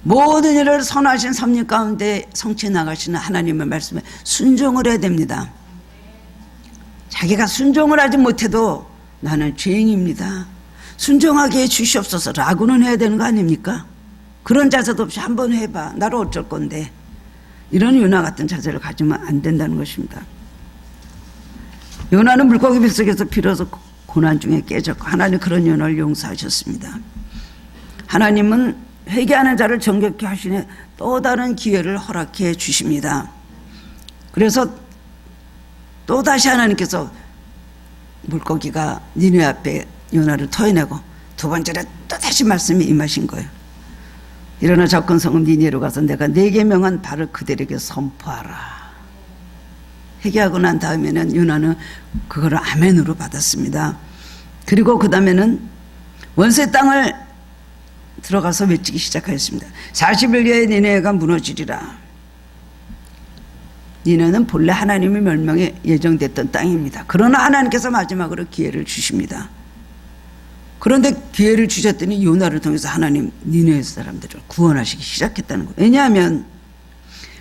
모든 일을 선하신 섭리 가운데 성취해 나가시는 하나님의 말씀에 순종을 해야 됩니다. 자기가 순종을 하지 못해도 나는 죄인입니다, 순종하게 해 주시옵소서라고는 해야 되는 거 아닙니까? 그런 자세도 없이 한번 해봐, 나를 어쩔 건데, 이런 요나 같은 자세를 가지면 안 된다는 것입니다. 요나는 물고기 뱃속에서 비로소 고난 중에 깨졌고 하나님 그런 요나를 용서하셨습니다. 하나님은 회개하는 자를 정결케 하시니 또 다른 기회를 허락해 주십니다. 그래서 또다시 하나님께서 물고기가 니느웨 앞에 요나를 토해내고 두 번째로 또다시 말씀이 임하신 거예요. 일어나 접근 성읍 니느웨로 가서 내가 네게 명한 바를 그들에게 선포하라. 회개하고 난 다음에는 요나는 그거를 아멘으로 받았습니다. 그리고 그 다음에는 원수의 땅을 들어가서 외치기 시작하였습니다. 40일 후에 니느웨가 무너지리라. 니느웨는 본래 하나님의 멸망에 예정됐던 땅입니다. 그러나 하나님께서 마지막으로 기회를 주십니다. 그런데 기회를 주셨더니 요나를 통해서 하나님 니느웨 사람들을 구원하시기 시작했다는 거예요. 왜냐하면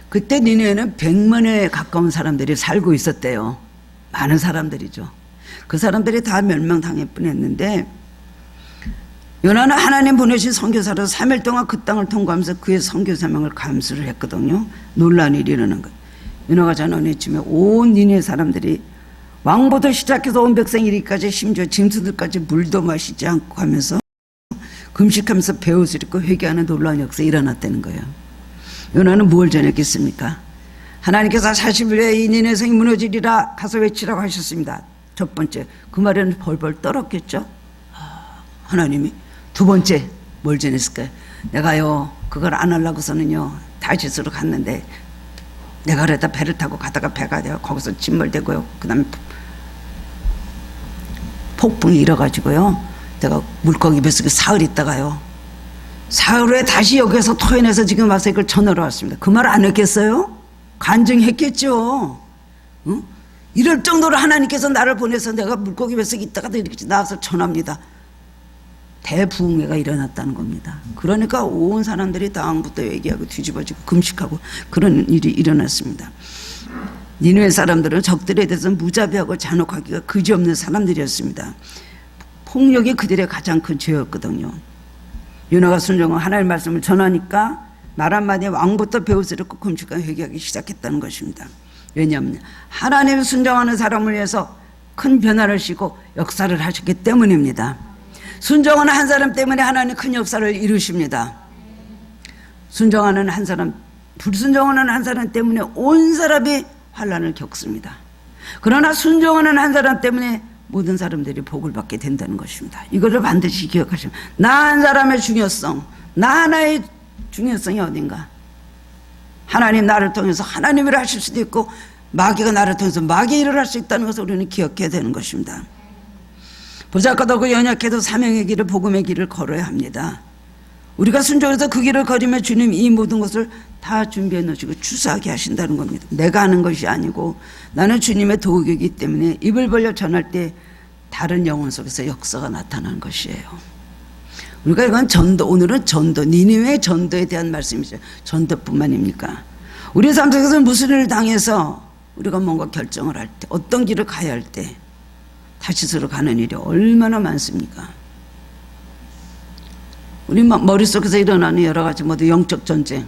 그때 니느웨는 100만에 가까운 사람들이 살고 있었대요. 많은 사람들이죠. 그 사람들이 다 멸망당할 뻔했는데 요나는 하나님 보내신 선교사로 3일 동안 그 땅을 통과하면서 그의 선교 사명을 감수를 했거든요. 놀라운 일이 일어난 거예요. 요나가 전언에 치며 온 니네 사람들이 왕부터 시작해서 온 백성 이리까지 심지어 짐승들까지 물도 마시지 않고 하면서 금식하면서 배옷을 입고 회개하는 놀라운 역사가 일어났다는 거예요. 요나는 무엇을 전했겠습니까? 하나님께서 40일 후에 이 니네 성이 무너지리라 가서 외치라고 하셨습니다. 첫 번째, 그 말에는 벌벌 떨었겠죠. 하나님이. 두 번째, 뭘 전했을까요? 내가요 그걸 안 하려고서는요 다시스로 갔는데 내가 그러다 배를 타고 가다가 배가 돼요. 거기서 침몰되고요. 그 다음에 폭풍이 일어가지고요 내가 물고기 뱃속에 사흘 있다가요 사흘 후에 다시 여기서 토해내서 지금 와서 이걸 전하러 왔습니다. 그 말 안 했겠어요? 간증했겠죠. 응? 이럴 정도로 하나님께서 나를 보내서 내가 물고기 뱃속에 있다가도 이렇게 나와서 전합니다. 대부흥회가 일어났다는 겁니다. 그러니까 온 사람들이 다음부터 얘기하고 뒤집어지고 금식하고 그런 일이 일어났습니다. 니느웨 사람들은 적들에 대해서 무자비하고 잔혹하기가 그지없는 사람들이었습니다. 폭력이 그들의 가장 큰 죄였거든요. 요나가 순종하고 하나님의 말씀을 전하니까 말 한마디에 왕부터 배옷을 입고 금식하고 회개하기 시작했다는 것입니다. 왜냐하면 하나님을 순종하는 사람을 위해서 큰 변화를 시고 역사를 하셨기 때문입니다. 순종하는 한 사람 때문에 하나님 큰 역사를 이루십니다. 순종하는 한 사람, 불순종하는 한 사람 때문에 온 사람이 환난을 겪습니다. 그러나 순종하는 한 사람 때문에 모든 사람들이 복을 받게 된다는 것입니다. 이것을 반드시 기억하시면, 나 한 사람의 중요성, 나 하나의 중요성이 어딘가. 하나님 나를 통해서 하나님 일을 하실 수도 있고 마귀가 나를 통해서 마귀 일을 할 수 있다는 것을 우리는 기억해야 되는 것입니다. 보잘것없고 연약해도 사명의 길을, 복음의 길을 걸어야 합니다. 우리가 순종해서 그 길을 걸으면 주님 이 모든 것을 다 준비해 놓으시고 주사하게 하신다는 겁니다. 내가 하는 것이 아니고 나는 주님의 도구이기 때문에 입을 벌려 전할 때 다른 영혼 속에서 역사가 나타나는 것이에요. 우리가 이건 전도, 오늘은 전도, 니느웨 전도에 대한 말씀이죠. 전도뿐만입니까? 우리 삶 속에서 무슨 일을 당해서 우리가 뭔가 결정을 할 때, 어떤 길을 가야 할 때 다시스로 가는 일이 얼마나 많습니까? 우리 머릿속에서 일어나는 여러 가지 모두 영적 전쟁,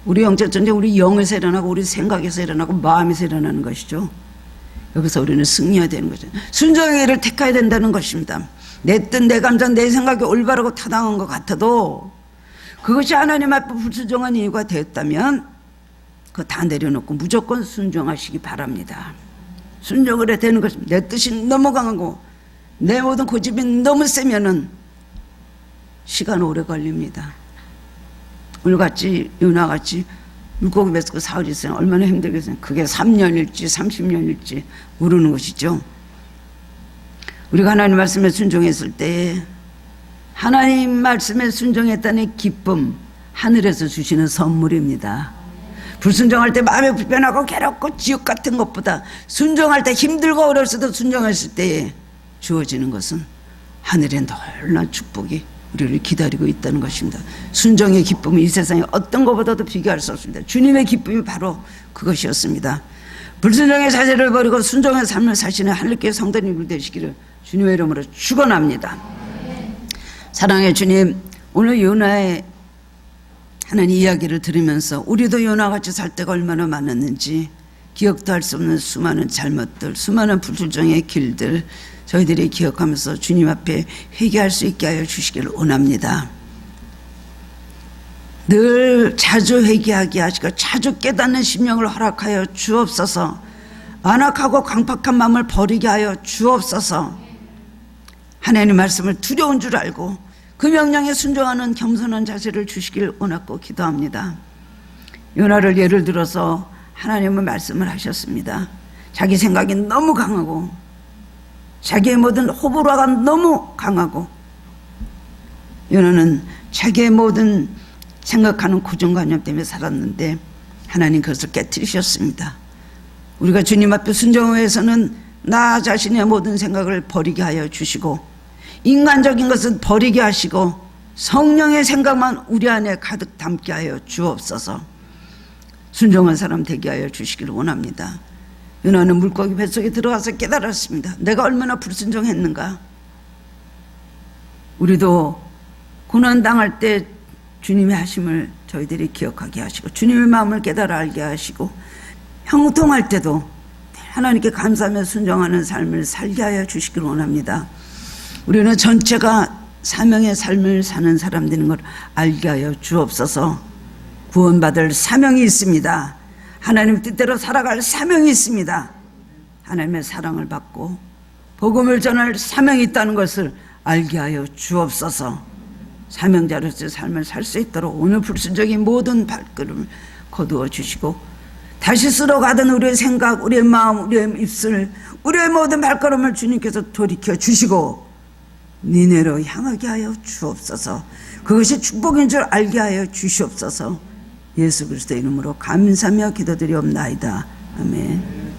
우리 영적 전쟁, 우리 영에서 일어나고 우리 생각에서 일어나고 마음에서 일어나는 것이죠. 여기서 우리는 승리해야 되는 거죠. 순종의 길을 택해야 된다는 것입니다. 내 뜻, 내 감정, 내 생각이 올바르고 타당한 것 같아도 그것이 하나님 앞에 불순종한 이유가 되었다면 그거 다 내려놓고 무조건 순종하시기 바랍니다. 순종을 해야 되는 것입니다. 내 뜻이 너무 강하고 내 모든 고집이 너무 세면은 시간 오래 걸립니다. 오늘같이 요나같이 물고기 뱃속에 사흘 있으면 얼마나 힘들겠어요. 그게 3년일지 30년일지 모르는 것이죠. 우리가 하나님 말씀에 순종했을 때 하나님 말씀에 순종했다는 기쁨, 하늘에서 주시는 선물입니다. 불순종할 때 마음이 불편하고 괴롭고 지옥 같은 것보다 순종할 때 힘들고 어려서도 순종했을 때에 주어지는 것은 하늘의 놀라운 축복이 우리를 기다리고 있다는 것입니다. 순종의 기쁨은 이 세상에 어떤 것보다도 비교할 수 없습니다. 주님의 기쁨이 바로 그것이었습니다. 불순종의 자세를 버리고 순종의 삶을 사시는 하늘교회 성도님들 되시기를 주님의 이름으로 축원합니다. 사랑의 주님, 오늘 요나의 하나님 이야기를 들으면서 우리도 요나같이 살 때가 얼마나 많았는지 기억도 할 수 없는 수많은 잘못들, 수많은 불순종의 길들 저희들이 기억하면서 주님 앞에 회개할 수 있게 하여 주시기를 원합니다. 늘 자주 회개하게 하시고 자주 깨닫는 심령을 허락하여 주옵소서. 안악하고 강팍한 마음을 버리게 하여 주옵소서. 하나님 말씀을 두려운 줄 알고 그 명령에 순종하는 겸손한 자세를 주시길 원하고 기도합니다. 요나를 예를 들어서 하나님은 말씀을 하셨습니다. 자기 생각이 너무 강하고 자기의 모든 호불호가 너무 강하고 요나는 자기의 모든 생각하는 고정관념 때문에 살았는데 하나님 그것을 깨뜨리셨습니다. 우리가 주님 앞에 순종을 위해서는 나 자신의 모든 생각을 버리게 하여 주시고 인간적인 것은 버리게 하시고 성령의 생각만 우리 안에 가득 담게 하여 주옵소서. 순종한 사람 되게 하여 주시기를 원합니다. 요나는 물고기 뱃속에 들어가서 깨달았습니다. 내가 얼마나 불순종했는가. 우리도 고난 당할 때 주님의 하심을 저희들이 기억하게 하시고 주님의 마음을 깨달아 알게 하시고 형통할 때도 하나님께 감사하며 순종하는 삶을 살게 하여 주시길 원합니다. 우리는 전체가 사명의 삶을 사는 사람들인 걸 알게 하여 주옵소서. 구원받을 사명이 있습니다. 하나님 뜻대로 살아갈 사명이 있습니다. 하나님의 사랑을 받고 복음을 전할 사명이 있다는 것을 알게 하여 주옵소서. 사명자로서의 삶을 살 수 있도록 오늘 불순적인 모든 발걸음을 거두어 주시고 다시 쓸어가던 우리의 생각, 우리의 마음, 우리의 입술, 우리의 모든 발걸음을 주님께서 돌이켜 주시고 니네로 향하게 하여 주옵소서. 그것이 축복인 줄 알게 하여 주시옵소서. 예수 그리스도의 이름으로 감사하며 기도드리옵나이다. 아멘.